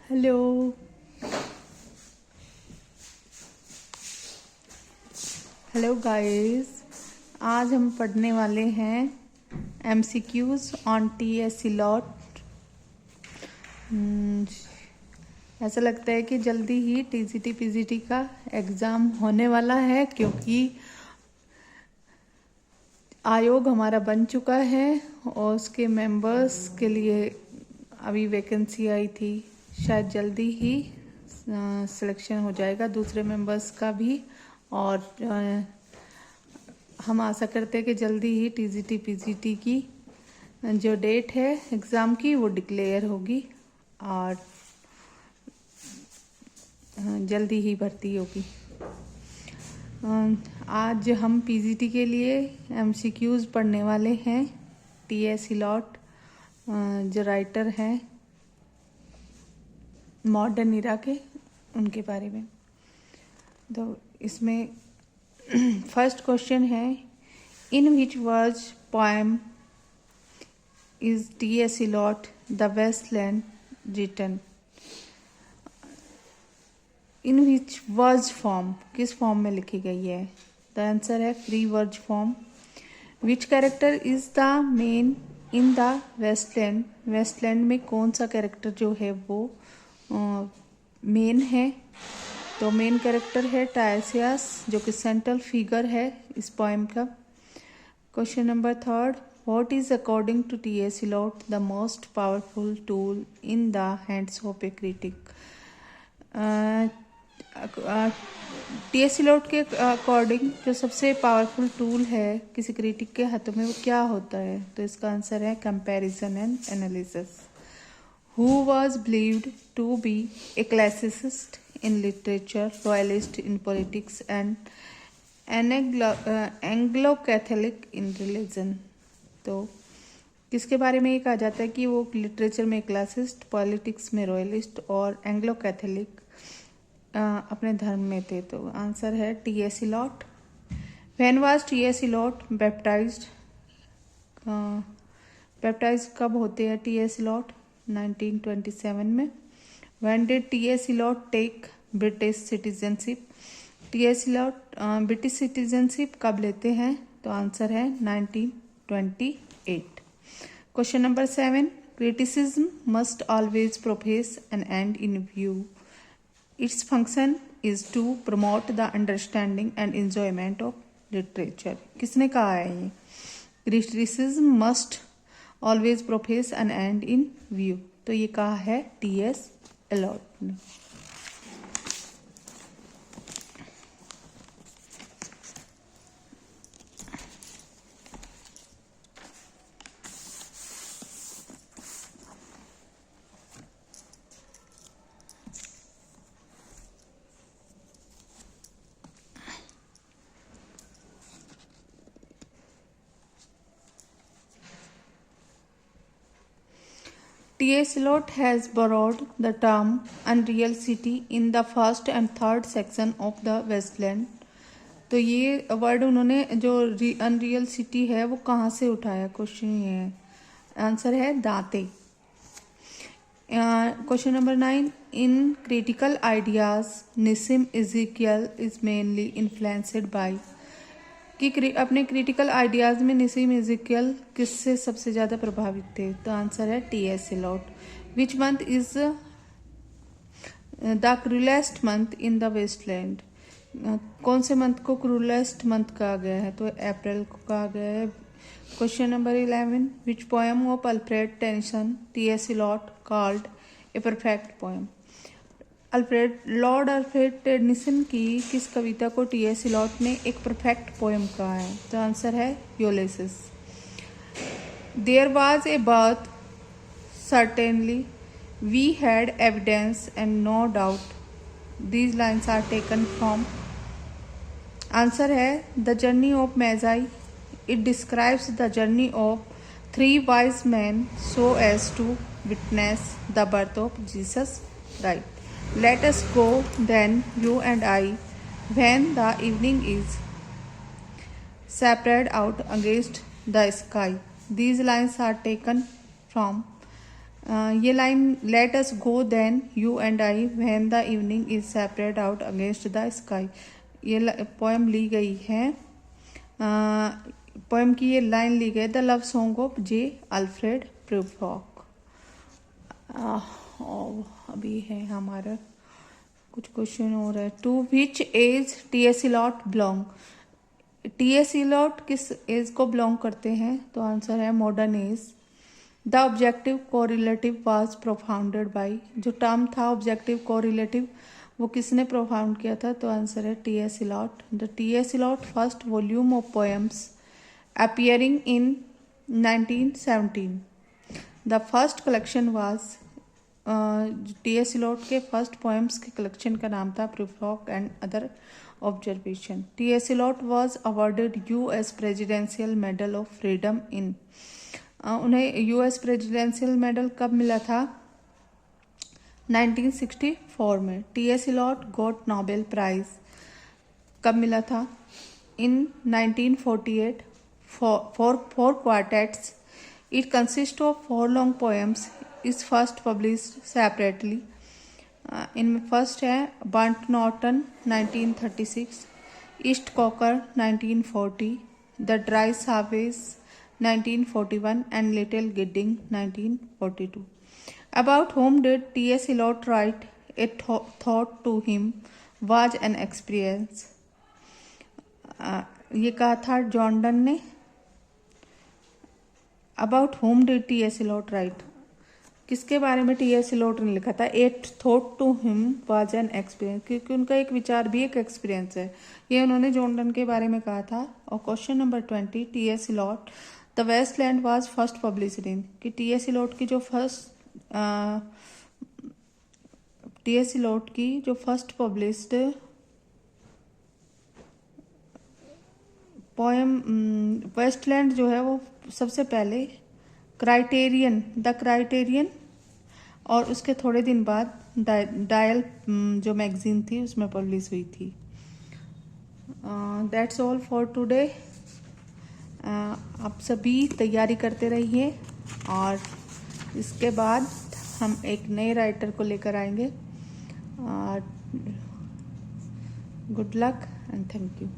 Hello. Hello guys, आज हम पढ़ने वाले हैं MCQs ऑन TSC लॉट। ऐसा लगता है कि जल्दी ही TCT PGT का एग्ज़ाम होने वाला है, क्योंकि आयोग हमारा बन चुका है और उसके मेंबर्स के लिए अभी वैकेंसी आई थी। शायद जल्दी ही सिलेक्शन हो जाएगा दूसरे मेंबर्स का भी, और हम आशा करते हैं कि जल्दी ही TCT PGT की जो डेट है एग्ज़ाम की वो डिक्लेयर होगी और जल्दी ही भर्ती होगी। आज हम PGT के लिए MCQs पढ़ने वाले हैं। TSC लॉट जो राइटर हैं मॉडर्न इरा के, उनके बारे में। तो इसमें फर्स्ट क्वेश्चन है, in which verse poem is TSC Eliot the Waste Land written. In which verse form, किस फॉर्म में लिखी गई है? द आंसर है free verse form. Which character is the main in the Waste Land. Waste Land में कौन सा कैरेक्टर जो है वो मेन है? तो मेन कैरेक्टर है टायसियस, जो कि सेंट्रल फिगर है इस पोएम का। Question number third, what is according to TSC Eliot the most powerful tool in the hands of a critic. TSC Eliot के अकॉर्डिंग जो सबसे पावरफुल टूल है किसी क्रिटिक के हाथों में, वो क्या होता है? तो इसका आंसर है comparison and analysis. Who was believed to be a classicist in literature, royalist in politics, and Anglo-Catholic in religion। तो किसके बारे में ये कहा जाता है कि वो लिटरेचर में क्लासिस्ट, पॉलिटिक्स में रॉयलिस्ट और एंग्लो कैथोलिक अपने धर्म में थे? तो आंसर है TSC lot. When was TSC lot baptised? Baptise कब होते हैं TSC लॉट? 1927 में। When did TSC Eliot take British citizenship? TSC Eliot British citizenship कब लेते हैं? तो आंसर है 1928। Question number 7, criticism must always profess an end in view. Its function is to promote the understanding and enjoyment of literature. किसने कहा है ये? Criticism must always profess an end in view. तो ये कहा है TSC लॉट ने। TSC Eliot has borrowed the term unreal city in the first and third section of the Westland। तो ये वर्ड उन्होंने जो अनरियल सिटी है वो कहाँ से उठाया? क्वेश्चन ये है। आंसर है Dante. Question number 9, in critical ideas Nissim Ezekiel is mainly influenced by. कि अपने क्रिटिकल आइडियाज़ में निसिम इज़ेकियल किससे सबसे ज़्यादा प्रभावित थे? तो आंसर है TSC Eliot. Which month is the cruellest month in the Waste Land. कौन से मंथ को क्रूलेस्ट मंथ कहा गया है? तो अप्रैल को कहा गया है। Question number 11, which poem of Alfred Tennyson TSC lot called a perfect poem. Lord Alfred Tennyson की किस कविता को TSC लॉट ने एक परफेक्ट पोएम कहा है? तो आंसर है Ulysses. There was a birth certainly we had evidence and no doubt. These lines are taken from. Answer है the journey of Magi. It describes the journey of 3 wise men so as to witness the birth of Jesus Christ। Let us go then, you and I, when the evening is spread out against the sky। These lines are taken from ये line let us go then you and I when the evening is separate out against the sky, ये poem ली गई है, poem की ये line ली गई the love song of J Alfred Prufrock. अभी है हमारा कुछ क्वेश्चन हो रहा है। To which age T S. Eliot belong, T S. Eliot किस एज को बिलोंग करते हैं? तो आंसर है modern age. The objective correlative was propounded by, जो टर्म था ऑब्जेक्टिव कोरिलेटिव वो किसने प्रोफाउंड किया था? तो आंसर है T S. Eliot. The T S. Eliot first volume of poems appearing in 1917. The first collection was T S. Eliot के फर्स्ट पोएम्स के कलेक्शन का नाम था Prufrock and other observation. T S. Eliot was awarded US presidential medal of freedom in, उन्हें US presidential medal कब मिला था? 1964 में। T S. Eliot got Nobel prize कब मिला था? इन 1948 for 4 quartets. It consists of 4 long poems. Is first published separately. इनमें first है Burnt Norton 1936, East Coker 1940, the Dry सावेज 1941 and Little Gidding 1942. About whom did T.S. Eliot write? A thought to him was an experience. ये कहा था John Donne ने। About whom did T S. Eliot write, किसके बारे में T S. Eliot ने लिखा था? At thought to him was an experience, क्योंकि उनका एक विचार भी एक एक्सपीरियंस है, ये उन्होंने जॉन डन के बारे में कहा था। और question number 20, T S. Eliot the Waste Land was first published in, कि टी.एस. इलियट की जो फर्स्ट पब्लिश्ड पोएम वेस्टलैंड जो है वो सबसे पहले द क्राइटेरियन और उसके थोड़े दिन बाद डायल जो मैगजीन थी उसमें पब्लिश हुई थी। That's all for today. आप सभी तैयारी करते रहिए और इसके बाद हम एक नए राइटर को लेकर आएंगे। Good luck and thank you.